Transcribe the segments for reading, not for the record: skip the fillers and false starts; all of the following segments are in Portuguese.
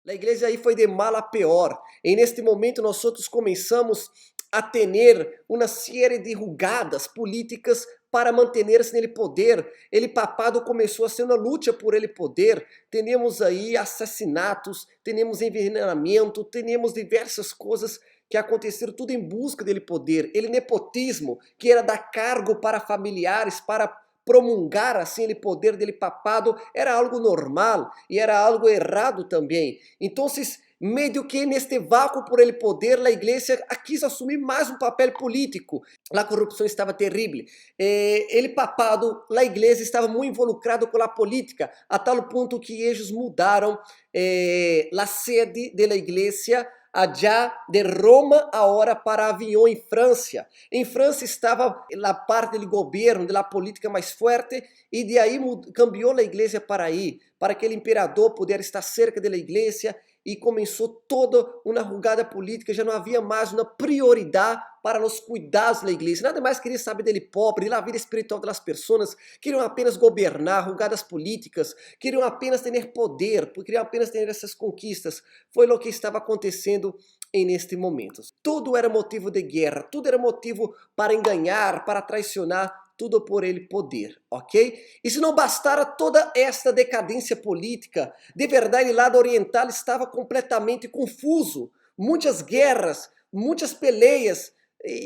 A igreja aí foi de mal a pior. E neste momento nós outros começamos a ter uma série de rugadas políticas para manter-se nele poder. Ele papado começou a ser uma luta por ele poder. Temos aí assassinatos, temos envenenamento, temos diversas coisas que aconteceram tudo em busca dele poder. Ele nepotismo, que era dar cargo para familiares, para promulgar assim ele poder dele papado, era algo normal e era algo errado também. Então, meio que neste vácuo por ele poder, a igreja quis assumir mais um papel político. A corrupção estava terrível. Ele papado, a igreja estava muito involucrado com a política, a tal ponto que eles mudaram a sede da igreja allá de Roma agora para Avignon, em França. Em França estava a parte do governo, da política mais forte, e de aí cambiou a igreja para aí, para que o imperador pudesse estar cerca da igreja, e começou toda uma jogada política. Já não havia mais uma prioridade para os cuidados da igreja. Nada mais queria saber dele pobre, da vida espiritual das pessoas. Queriam apenas governar, jogadas políticas, queriam apenas ter poder, queriam apenas ter essas conquistas. Foi o que estava acontecendo neste momento. Tudo era motivo de guerra, tudo era motivo para enganar, para traicionar, tudo por ele poder, ok? E se não bastara toda esta decadência política, de verdade o lado oriental estava completamente confuso. Muitas guerras, muitas peleias,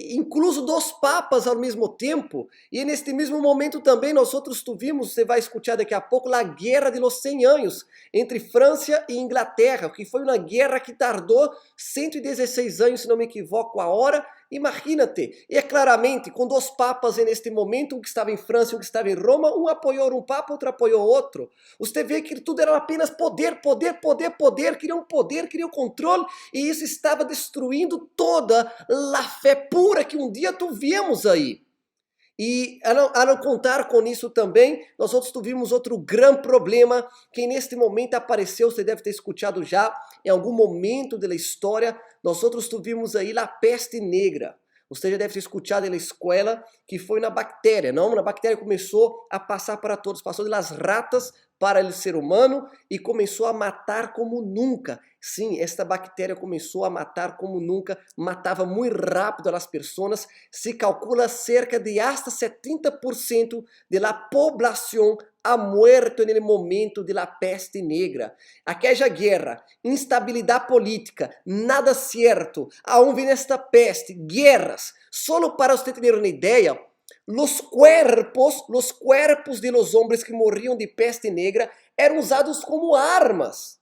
incluso dos papas ao mesmo tempo. E neste mesmo momento também nós outros tivemos, você vai escutar daqui a pouco, a Guerra de los 100 anos entre França e Inglaterra, que foi uma guerra que tardou 116 anos, se não me equivoco, a hora. Imagina-te, e é claramente, com dois papas neste momento, um que estava em França e um que estava em Roma, um apoiou um papa, outro apoiou outro. Você vê que tudo era apenas poder, poder, poder, poder, queriam controle, e isso estava destruindo toda a fé pura que um dia tivemos aí. E a não contar com isso também, nós outros tivemos outro grande problema que neste momento apareceu, você deve ter escutado já, em algum momento da história, nós outros tivemos aí a peste negra. Você já deve ter escutado na escola que foi na bactéria, não? A bactéria começou a passar para todos, passou das ratas para o ser humano e começou a matar como nunca. Sim, esta bactéria começou a matar como nunca, matava muito rápido as pessoas. Se calcula cerca de hasta 70% da população ha muerto no momento da peste negra. Aquela guerra, instabilidade política, nada certo, aún vem esta peste, guerras. Solo para você ter uma ideia, os cuerpos de los hombres que morriam de peste negra eram usados como armas.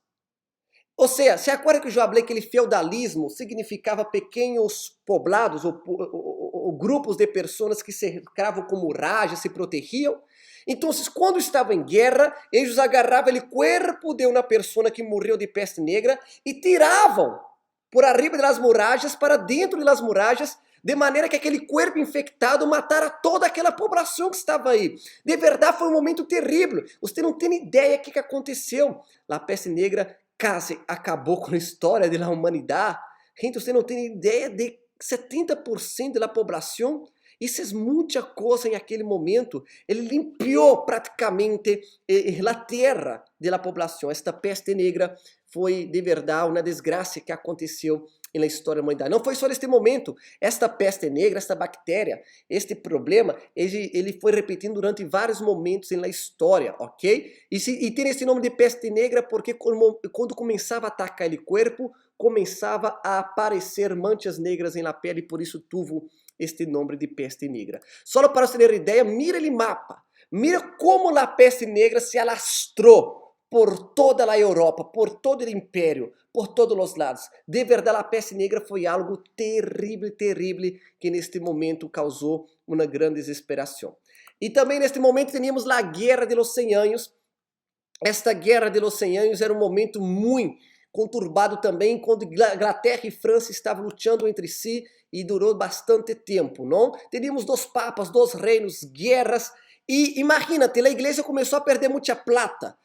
Ou seja, se acorda que eu já falei que aquele feudalismo significava pequenos poblados ou grupos de pessoas que cercavam com muralhas, se protegiam? Então, quando estavam em guerra, eles agarravam o corpo de uma pessoa que morreu de peste negra e tiravam por arriba das muralhas para dentro das muralhas, de maneira que aquele corpo infectado matara toda aquela população que estava aí. De verdade, foi um momento terrível. Você não tem ideia do que aconteceu. A peste negra quase acabou com a história da humanidade. Gente, você não tem ideia de 70% da população. Isso é muita coisa em aquele momento. Ele limpiou praticamente a terra da população. Esta peste negra foi de verdade uma desgraça que aconteceu na história da humanidade. Não foi só neste momento. Esta peste negra, esta bactéria, este problema, ele foi repetindo durante vários momentos na história, ok? E tem esse nome de peste negra porque quando começava a atacar ele corpo, começava a aparecer manchas negras na pele, por isso tuvo este nome de peste negra. Só para você ter ideia, mira o mapa. Mira como a peste negra se alastrou por toda a Europa, por todo o império, por todos os lados. De verdade, a peste negra foi algo terrível, terrível, que neste momento causou uma grande desesperação. E também neste momento teníamos a Guerra de los 100 anos. Esta Guerra de los 100 anos era um momento muito conturbado também, quando Inglaterra e França estavam lutando entre si e durou bastante tempo, não? Teníamos dois papas, dois reinos, guerras, e imagínate, a igreja começou a perder muita plata,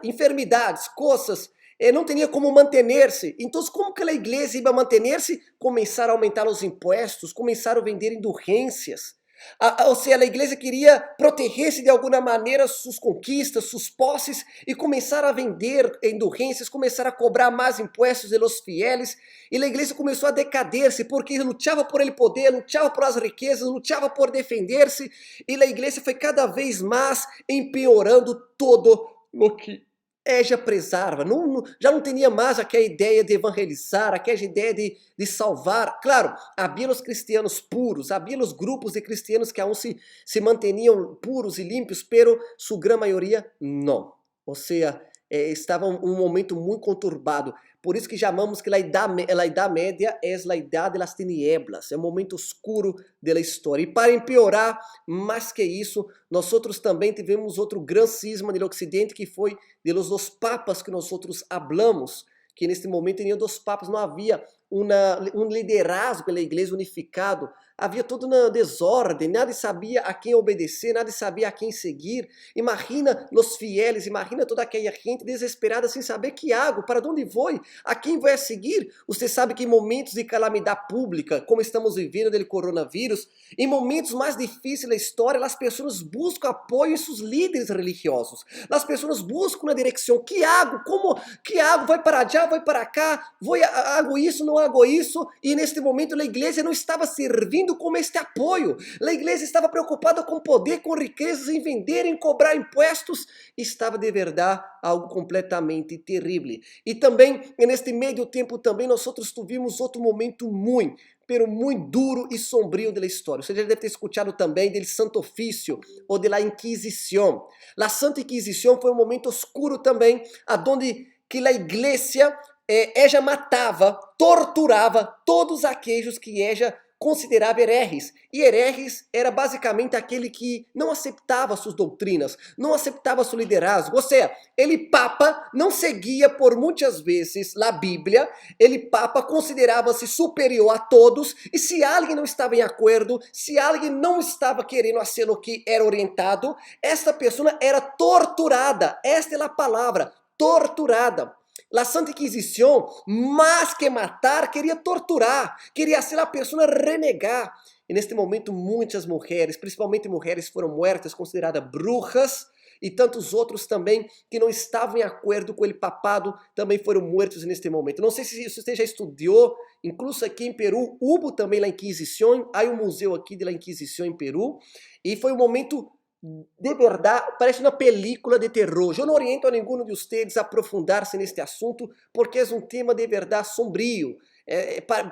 enfermidades, coisas, não tinha como manter-se. Então, como que a igreja ia manter-se? Começaram a aumentar os impostos, começaram a vender indulgências. Ou seja, a igreja queria proteger-se de alguma maneira suas conquistas, suas posses e começar a vender indulgências, começar a cobrar mais impostos de los fieles. E a igreja começou a decader-se porque lutava por ele poder, lutava por as riquezas, lutava por defender-se. E a igreja foi cada vez mais empeorando todo o que já prezava, já não tinha mais aquela ideia de evangelizar, aquela ideia de salvar. Claro, havia os cristianos puros, havia os grupos de cristianos que aún se mantinham puros e limpos, pero sua grande maioria não. Ou seja, estava um momento muito conturbado. Por isso que chamamos que a Idade Média é a Idade das Tinieblas, é um momento escuro da história. E para empeorar, mais que isso, nós também tivemos outro grande cisma no Ocidente, que foi de los dos papas que nós hablamos, que neste momento tinha dos papas, não havia liderazgo pela igreja unificado, havia tudo na desordem, nada sabia a quem obedecer, nada sabia a quem seguir. Imagina os fieles, imagina toda aquela gente desesperada sem saber que hago, para onde vou, a quem vai seguir. Você sabe que em momentos de calamidade pública, como estamos vivendo do coronavírus, em momentos mais difíceis da história, as pessoas buscam apoio em seus líderes religiosos. As pessoas buscam na direção, que hago? Como que hago? Vai para lá, vai para cá, hago isso, não hago isso. E neste momento a igreja não estava servindo como este apoio. A igreja estava preocupada com poder, com riquezas, em vender, em cobrar impostos. Estava de verdade algo completamente terrível. E também, neste meio tempo, também nós tivemos outro momento muito duro e sombrio da história. Você já deve ter escutado também do Santo Ofício ou da Inquisição. A Santa Inquisição foi um momento oscuro também, aonde que a igreja ella matava, torturava todos aqueles que ella considerava hereges. E hereges era basicamente aquele que não aceitava suas doutrinas, não aceitava seu liderazgo. Ou seja, ele papa não seguia por muitas vezes a Bíblia, ele papa considerava-se superior a todos, e se alguém não estava em acordo, se alguém não estava querendo fazer o que era orientado, essa pessoa era torturada. Esta é a palavra, torturada. A Santa Inquisição, mais que matar, queria torturar, queria ser a pessoa renegar. E neste momento muitas mulheres, principalmente mulheres, foram mortas, consideradas bruxas, e tantos outros também que não estavam em acordo com o papado também foram mortos neste momento. Não sei se você já estudou, incluso aqui em Peru, houve também a Inquisição, há um museu aqui da Inquisição em Peru, e foi um momento de verdade, parece uma película de terror. Eu não oriento a nenhum de vocês a aprofundar-se neste assunto, porque é um tema de verdade sombrio.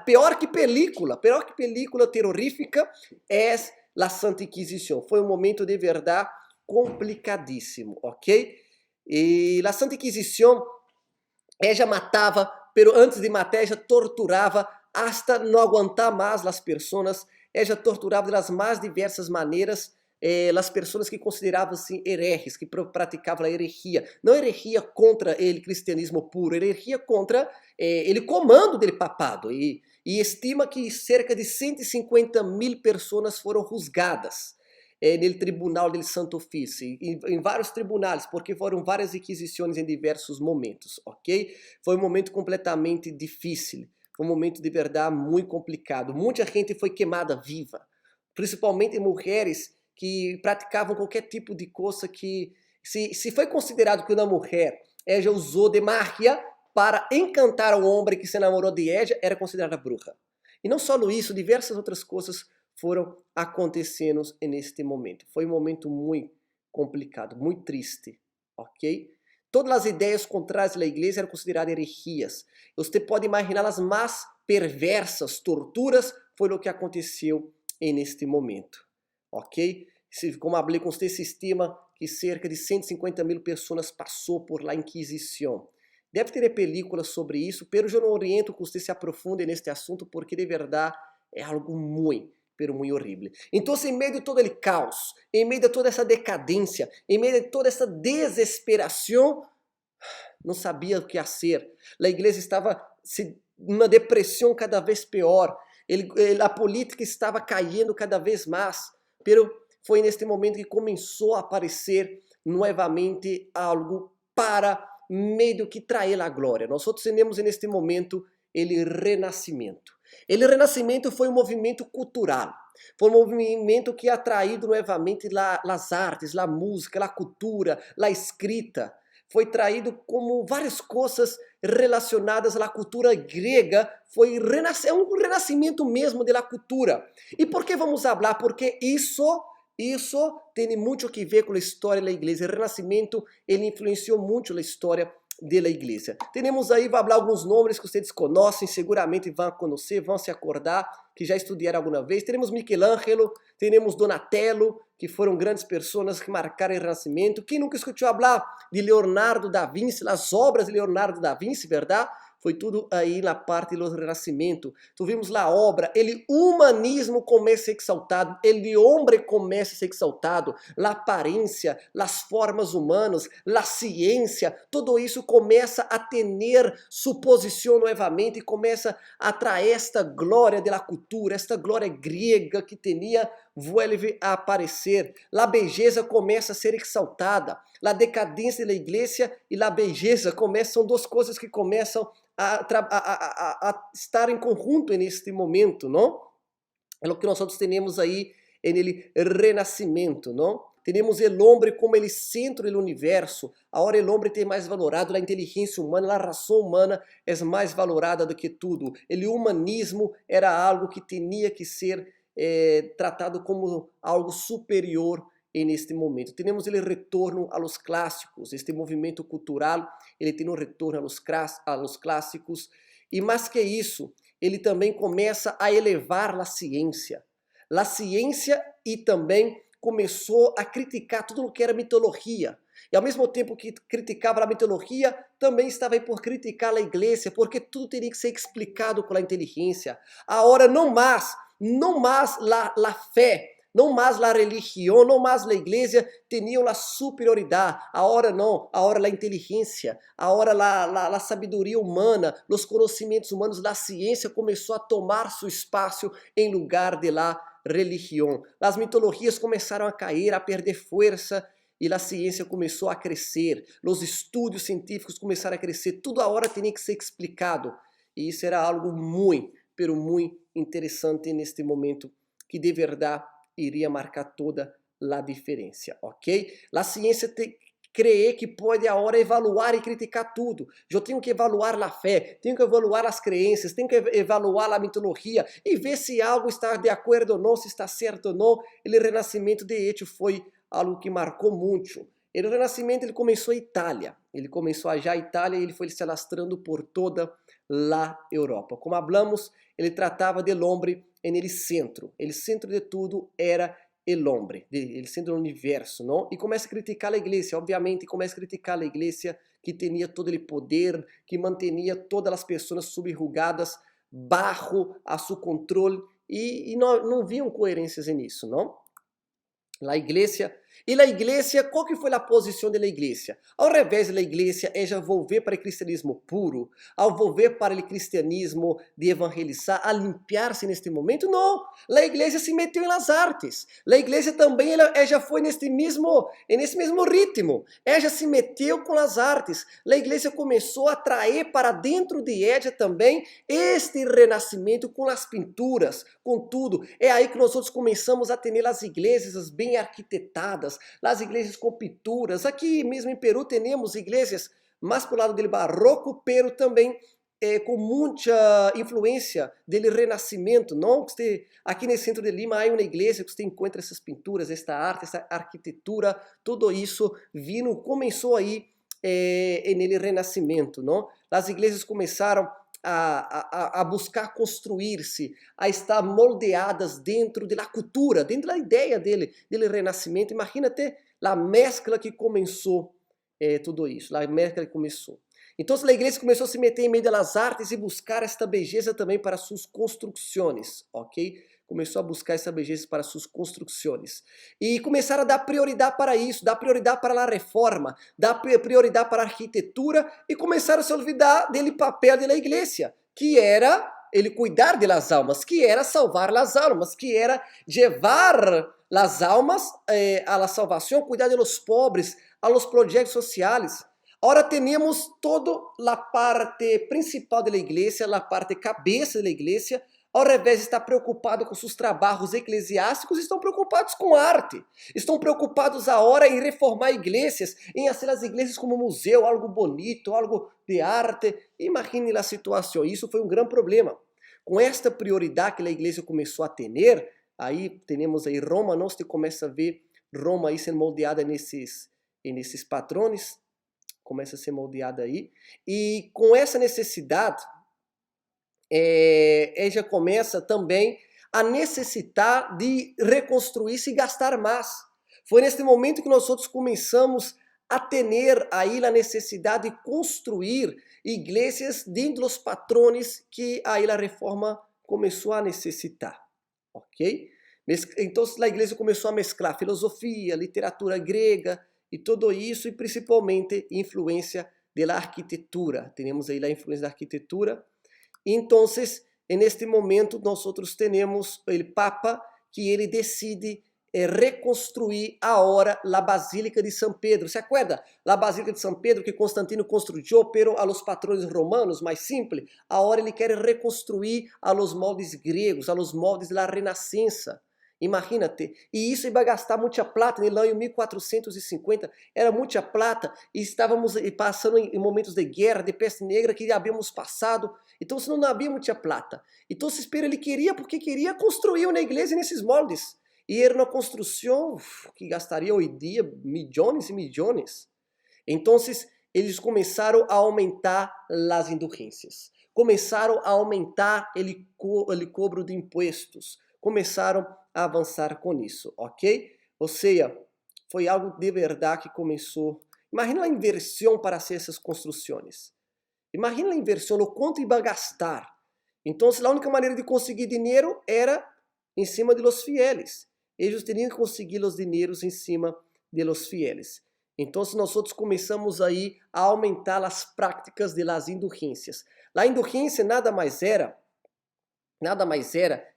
Pior que película terrorífica é a Santa Inquisição. Foi um momento de verdade complicadíssimo, ok? E a Santa Inquisição, ela matava, pero antes de matar, ela torturava hasta não aguentar mais as pessoas. Ela torturava das mais diversas maneiras as pessoas que consideravam-se hereges, que praticavam a herejia. Não herejia contra o cristianismo puro, herejia contra o comando do papado. E estima que cerca de 150.000 pessoas foram juzgadas no tribunal do Santo Ofício, em vários tribunais, porque foram várias inquisições em diversos momentos, ok? Foi um momento completamente difícil, um momento de verdade muito complicado. Muita gente foi queimada viva, principalmente mulheres que praticavam qualquer tipo de coisa que, se foi considerado que uma mulher ela usou de magia para encantar o homem que se enamorou de ela, era considerada bruxa. E não só isso, diversas outras coisas foram acontecendo neste momento. Foi um momento muito complicado, muito triste, ok? Todas as ideias contrárias à igreja eram consideradas herejias. Você pode imaginar as mais perversas torturas, foi o que aconteceu neste momento. Ok? Como falei com você, se estima que cerca de 150.000 pessoas passou por la Inquisição. Deve ter películas sobre isso, pero eu não oriento que você se aprofunde neste assunto, porque de verdade é algo muito horrível. Então, em meio de todo o caos, em meio de toda essa decadência, em meio de toda essa desesperação, não sabia o que fazer. A igreja estava numa depressão cada vez pior. A política estava caindo cada vez mais. Pero foi neste momento que começou a aparecer novamente algo para meio que trazer a glória. Nós temos neste momento o renascimento. O renascimento foi um movimento cultural. Foi um movimento que ha traído novamente as artes, a música, a cultura, a escrita. Foi traído como várias coisas relacionadas à cultura grega. Foi um renascimento mesmo da cultura. E por que vamos falar? Porque isso tem muito que ver com a história da igreja. O renascimento, ele influenciou muito a história da igreja. Temos aí, vou falar alguns nomes que vocês conhecem, seguramente vão conhecer, vão se acordar, que já estudaram alguma vez. Temos Michelangelo, temos Donatello, que foram grandes pessoas que marcaram o Renascimento. Quem nunca escutou falar de Leonardo da Vinci, as obras de Leonardo da Vinci, verdade? Foi tudo aí na parte do Renascimento. Tuvimos a obra, o humanismo começa a ser exaltado, o homem começa a ser exaltado, a aparência, as formas humanas, a ciência, tudo isso começa a ter sua posição novamente e começa a trazer esta glória da cultura, esta glória grega que tinha, vuelve a aparecer. A beleza começa a ser exaltada. A decadência da igreja e a beleza são duas coisas que começam a estar em conjunto neste momento, não? É o que nós temos aí no renascimento, não? Temos o homem como ele centro do universo. Agora o homem tem mais valorado a inteligência humana, a razão humana é mais valorada do que tudo. O humanismo era algo que tinha que ser tratado como algo superior neste momento. Temos o retorno aos clássicos, este movimento cultural, ele tem um retorno aos clássicos, e mais que isso, ele também começa a elevar a ciência. A ciência e também começou a criticar tudo o que era mitologia. E ao mesmo tempo que criticava a mitologia, também estava aí por criticar a igreja, porque tudo teria que ser explicado com a inteligência. Agora, não mais a fé, não mais a religião, não mais a igreja tinham a superioridade. Agora não, agora a inteligência, agora a sabedoria humana, os conhecimentos humanos, a ciência começou a tomar seu espaço em lugar de la religião. As mitologias começaram a cair, a perder força, e a ciência começou a crescer. Os estudos científicos começaram a crescer. Tudo agora tinha que ser explicado. E isso era algo muito, pero muito interessante neste momento, que de verdade iria marcar toda a diferença, ok? A ciência crê que pode agora evaluar e criticar tudo. Eu tenho que evaluar a fé, tenho que evaluar as crenças, tenho que evaluar a mitologia e ver se algo está de acordo ou não, se está certo ou não. O renascimento, de hecho, foi algo que marcou muito. O renascimento ele começou em Itália. Ele começou já em Itália e ele foi se alastrando por toda a Europa. Como falamos, ele tratava do homem no centro. O centro de tudo era o homem, o centro do universo, não? E começa a criticar a igreja, obviamente, começa a criticar a igreja que tinha todo o poder, que mantinha todas as pessoas subjugadas bajo a seu controle e não viam coerências nisso, não? A igreja, qual que foi a posição da igreja? Ao revés da igreja, ela volver para o cristianismo puro, ao volver para o cristianismo de evangelizar, a limpiar-se neste momento, não. A igreja se meteu nas artes. A igreja também, ela foi nesse mesmo ritmo. Ela se meteu com as artes. A igreja começou a atrair para dentro de ela também este renascimento com as pinturas, com tudo. É aí que nós outros começamos a ter as igrejas bem arquitetadas, as igrejas com pinturas. Aqui mesmo em Peru temos igrejas mais para o lado do barroco, pero também com muita influência do renascimento, não? Aqui no centro de Lima há uma igreja que você encontra essas pinturas, esta arte, essa arquitetura, tudo isso começou aí no renascimento, não? As igrejas começaram a buscar construir-se, a estar moldeadas dentro da cultura, dentro da ideia dele renascimento. Imagina-te a mescla que começou tudo isso, a mescla que começou. Então a igreja começou a se meter em meio das artes e buscar esta beleza também para suas construções, ok? Começou a buscar essa beleza para suas construções. E começaram a dar prioridade para isso, dar prioridade para a reforma, dar prioridade para a arquitetura e começaram a se olvidar dele papel da igreja, que era ele cuidar das almas, que era salvar as almas, que era levar as almas a la salvação, cuidar de los pobres, a los projetos sociais. Agora temos toda a parte principal da igreja, a parte cabeça da igreja. ao revés de estar preocupado com seus trabalhos eclesiásticos, estão preocupados com arte. Estão preocupados agora em reformar igrejas, em fazer as igrejas como museu, algo bonito, algo de arte. Imagine a situação, isso foi um grande problema. Com esta prioridade que a igreja começou a ter, aí temos aí Roma, nós começa a ver Roma aí sendo moldeada nesses patrões, começa a ser moldeada aí, e com essa necessidade, já começa também a necessitar de reconstruir-se e gastar mais. Foi neste momento que nós outros começamos a ter aí a necessidade de construir igrejas dentro dos patrões que aí a reforma começou a necessitar, ok? Então a igreja começou a mesclar filosofia, literatura grega e tudo isso, e principalmente influência da arquitetura. Temos aí a influência da arquitetura. Então, neste momento, nós temos o Papa que ele decide reconstruir agora a Basílica de São Pedro. ¿Se acuerda? A Basílica de São Pedro que Constantino construiu, pero a los patrões romanos, mais simples. Agora ele quer reconstruir a los moldes gregos, a los moldes da Renascença. Imagínate, e isso ia gastar muita plata, no ano 1450, era muita plata, e estávamos passando em momentos de guerra, de peste negra, que havíamos passado, então não havia muita plata. Então, ele queria, porque queria construir uma igreja nesses moldes, e era uma construção que gastaria hoje em dia milhões e milhões. Então, eles começaram a aumentar as indulgências, começaram a aumentar o cobro de impostos, começaram a avançar com isso, ok? Ou seja, foi algo de verdade que começou. Imagina a inversão para fazer essas construções. Imagina a inversão, o quanto ia gastar. Então, a única maneira de conseguir dinheiro era em cima de los fieles. Eles teriam que conseguir os dinheiros em cima de los fieles. Então, nós começamos aí a aumentar as práticas de las indulgências. A indulgência nada mais era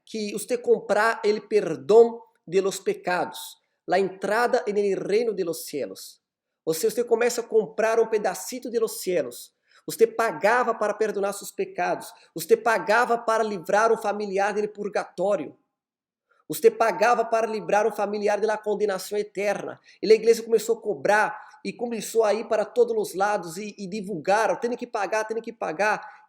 que você comprar o perdão de los pecados, a entrada en el reino de los cielos. Ou seja, você começa a comprar um pedacito de los cielos. Você pagava para perdonar seus pecados. Você pagava para livrar um familiar do purgatório. Você pagava para livrar um familiar da condenação eterna. E a igreja começou a cobrar e começou a ir para todos os lados e divulgar, tem que pagar.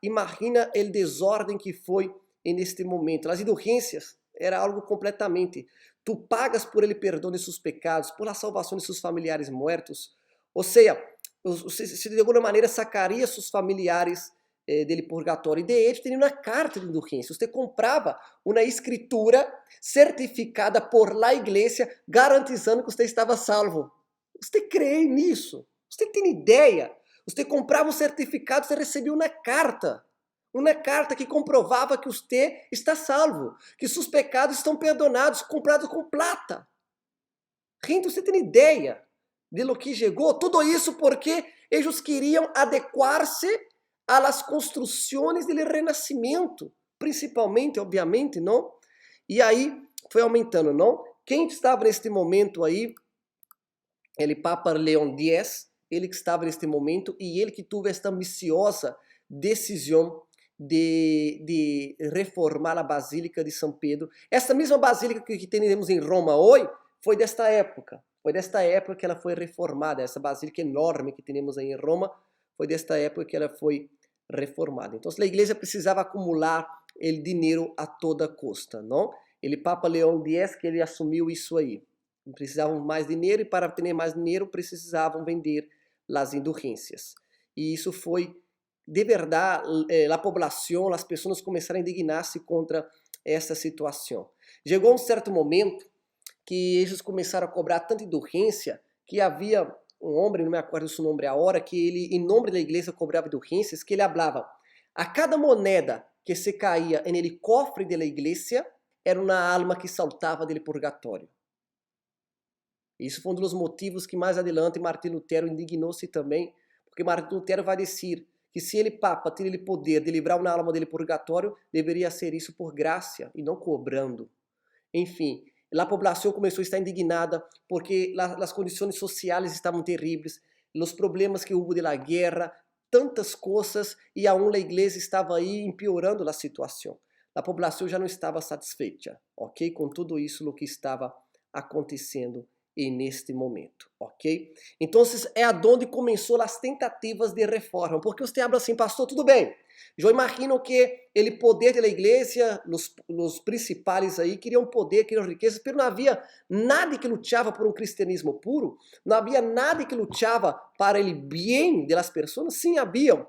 Imagina o desordem que foi neste momento. As indulgências era algo completamente. Tu pagas por ele perdão de seus pecados, por a salvação de seus familiares mortos. Ou seja, se de alguma maneira sacaria seus familiares dele purgatório. E de hecho, tinha uma carta de indulgência. Você comprava uma escritura certificada por la igreja, garantizando que você estava salvo. Você crê nisso? Você tem ideia? Você comprava um certificado, você recebia uma carta que comprovava que você está salvo, que seus pecados estão perdonados, comprados com plata. Gente, você tem ideia de lo que chegou? Tudo isso porque eles queriam adequar-se a las construções do Renascimento, principalmente, obviamente, não? E aí foi aumentando, não? Quem estava neste momento aí? Ele Papa Leão X, ele que estava neste momento e ele que teve esta ambiciosa decisão de reformar a Basílica de São Pedro. Esta mesma basílica que temos em Roma hoje foi desta época. Foi desta época que ela foi reformada. Essa basílica enorme que temos aí em Roma foi desta época que ela foi reformada. Então, a igreja precisava acumular o dinheiro a toda custa, não? Ele Papa Leão X que ele assumiu isso aí. Precisavam mais dinheiro e para ter mais dinheiro precisavam vender as indulgências. E isso foi de verdade, a população, as pessoas começaram a indignar-se contra essa situação. Chegou um certo momento que eles começaram a cobrar tanta indulgência que havia um homem, não me acordo o seu nome agora, que ele, em nome da igreja, cobrava indulgências, que ele falava, a cada moneda que se caía no cofre da igreja, era uma alma que saltava do purgatório. Isso foi um dos motivos que mais adiante Martim Lutero indignou-se também, porque Martim Lutero vai dizer que se ele Papa tem o poder de livrar uma alma dele purgatório, deveria ser isso por graça e não cobrando. Enfim, a população começou a estar indignada porque as condições sociais estavam terríveis, os problemas que houve da guerra, tantas coisas, e aún a igreja estava aí empeorando a situação. a população já não estava satisfeita, ok? Com tudo isso o que estava acontecendo neste momento, ok? Então, é aonde começou as tentativas de reforma, porque você habla assim, pastor, tudo bem, eu imagino que o poder da igreja, os principais aí, queriam poder, queriam riquezas, mas não havia nada que lutava por um cristianismo puro, não havia nada que lutava para o bem das pessoas, sim, haviam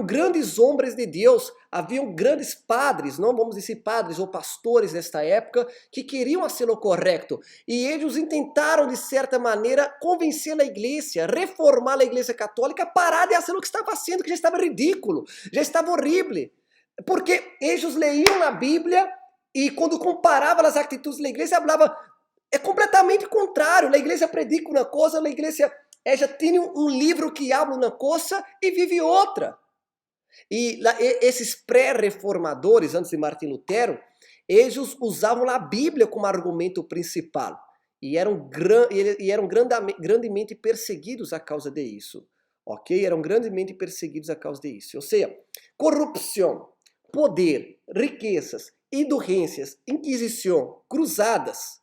grandes homens de Deus, haviam grandes padres, não vamos dizer padres ou pastores nesta época, que queriam fazer o correto. E eles tentaram, de certa maneira, convencer a igreja, reformar a igreja católica, parar de fazer o que estava fazendo, que já estava ridículo, já estava horrível. Porque eles leiam a Bíblia e quando comparavam as atitudes da igreja, falava, é completamente contrário, a igreja predica uma coisa, a igreja já tem um livro que habla uma coisa e vive outra. E esses pré-reformadores, antes de Martim Lutero, eles usavam a Bíblia como argumento principal. E eram grandemente perseguidos a causa disso. Ok? Eram grandemente perseguidos a causa disso. Ou seja, corrupção, poder, riquezas, indulgências, inquisição, cruzadas.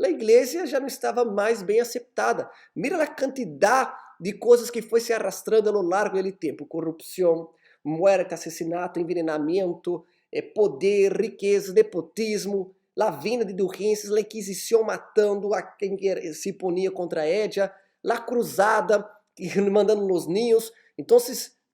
A igreja já não estava mais bem aceitada. Mira a quantidade de coisas que foi se arrastrando ao largo do tempo. Corrupção, muerte, assassinato, envenenamento, poder, riqueza, nepotismo, a vinda de indulgências, a inquisição matando a quem se ponia contra ella, a cruzada, mandando nos ninhos. Então,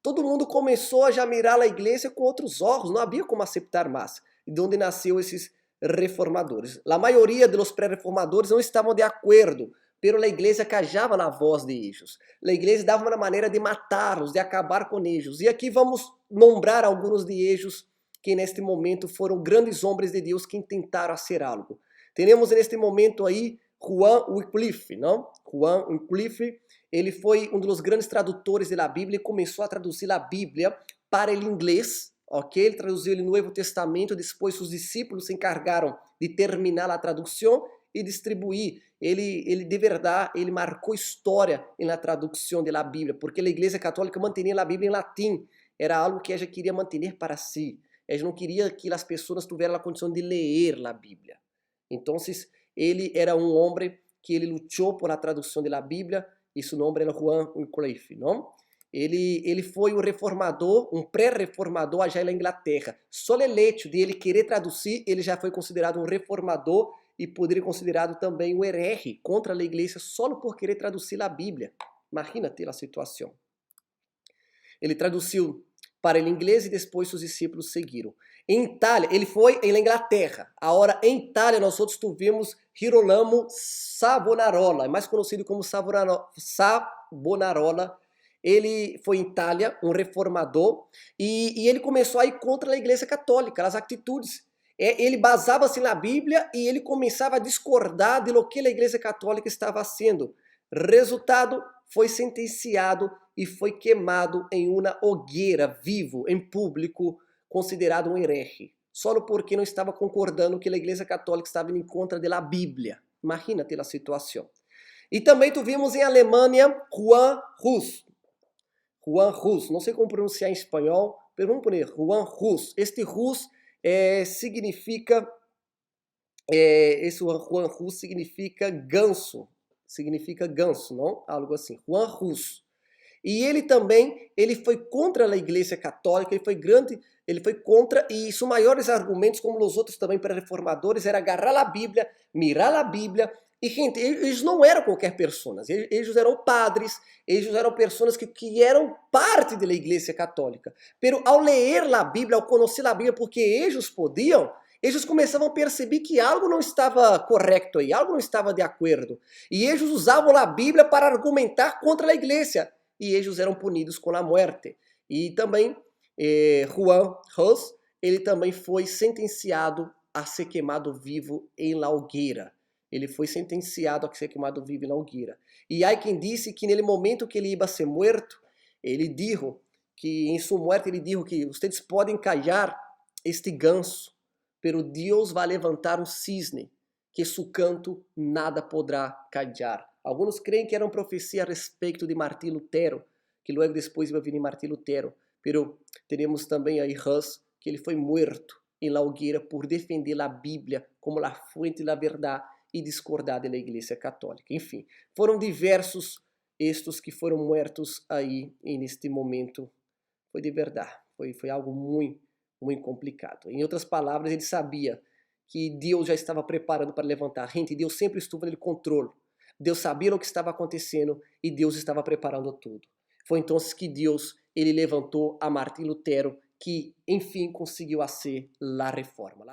todo mundo começou a já mirar a igreja com outros olhos, não havia como aceitar mais. De onde nasceu esses reformadores. A maioria dos pré-reformadores não estavam de acordo, pero a igreja callava na voz de eles. A igreja dava uma maneira de matá-los, de acabar com eles. E aqui vamos nombrar alguns de eles que neste momento foram grandes homens de Deus que tentaram fazer algo. Temos neste momento aí Juan Wycliffe, não? Juan Wycliffe, ele foi um dos grandes tradutores da Bíblia e começou a traduzir a Bíblia para o inglês. Ok, ele traduziu o Novo Testamento, depois os discípulos se encargaram de terminar a tradução e distribuir. Ele de verdade, ele marcou história na tradução da Bíblia, porque a Igreja Católica mantinha a Bíblia em latim. Era algo que ela queria manter para si. Ela não queria que as pessoas tivessem a condição de ler a Bíblia. Então, ele era um homem que ele lutou por a tradução da Bíblia e seu nome era Juan Wycliffe, não? Ele foi um reformador, um pré-reformador já na Inglaterra. Só o hecho de ele querer traduzir, ele já foi considerado um reformador e poderia ser considerado também um herege contra a igreja só por querer traduzir a Bíblia. Imagina ter a situação. Ele traduziu para o inglês e depois os discípulos seguiram. Em Itália, ele foi em Inglaterra. Agora, em Itália, nós outros tivemos Girolamo Savonarola, mais conhecido como Savonarola. Ele foi em Itália, um reformador, e ele começou a ir contra a Igreja Católica, as atitudes. Ele basava-se na Bíblia e ele começava a discordar de lo que a Igreja Católica estava fazendo. Resultado, foi sentenciado e foi queimado em uma hogueira, vivo, em público, considerado um herege. Só porque não estava concordando que a Igreja Católica estava em contra da Bíblia. Imagina ter a situação. E também tivemos em Alemanha Juan Hus. Juan Hus, não sei como pronunciar em espanhol, mas vamos pôr Juan Hus. Este Hus significa, esse Juan Hus significa ganso, não? Algo assim. Juan Hus. E ele também, ele foi contra a Igreja Católica, ele foi contra, e seus maiores argumentos, como os outros também pré-reformadores, era agarrar a Bíblia, mirar a Bíblia. E, gente, eles não eram qualquer pessoas, eles eram padres, eles eram pessoas que eram parte da Igreja Católica. Pero ao ler a Bíblia, ao conhecer a Bíblia, porque eles podiam, eles começavam a perceber que algo não estava correto aí, algo não estava de acordo. E eles usavam a Bíblia para argumentar contra a Igreja. E eles eram punidos com a morte. E também Juan Hus, ele também foi sentenciado a ser queimado vivo em la hogueira. Ele foi sentenciado a ser queimado vivo na hogueira. E há quem disse que no momento que ele ia ser morto, ele disse que em sua morte ele disse que vocês podem callar este ganso, pero Deus vai levantar um cisne, que su canto nada poderá callar. Alguns creem que era uma profecia a respeito de Martim Lutero, que logo depois vai vir Martim Lutero. Pero teremos também aí Hus, que ele foi morto em la hoguera por defender la Bíblia como la fuente de la verdad e discordar da Igreja Católica. Enfim, foram diversos estes que foram mortos aí neste momento. Foi de verdade, foi algo muito, muito complicado. Em outras palavras, ele sabia que Deus já estava preparando para levantar. Gente, Deus sempre estuvo no controle. Deus sabia o que estava acontecendo e Deus estava preparando tudo. Foi então que Deus ele levantou a Martim Lutero, que enfim conseguiu fazer a reforma.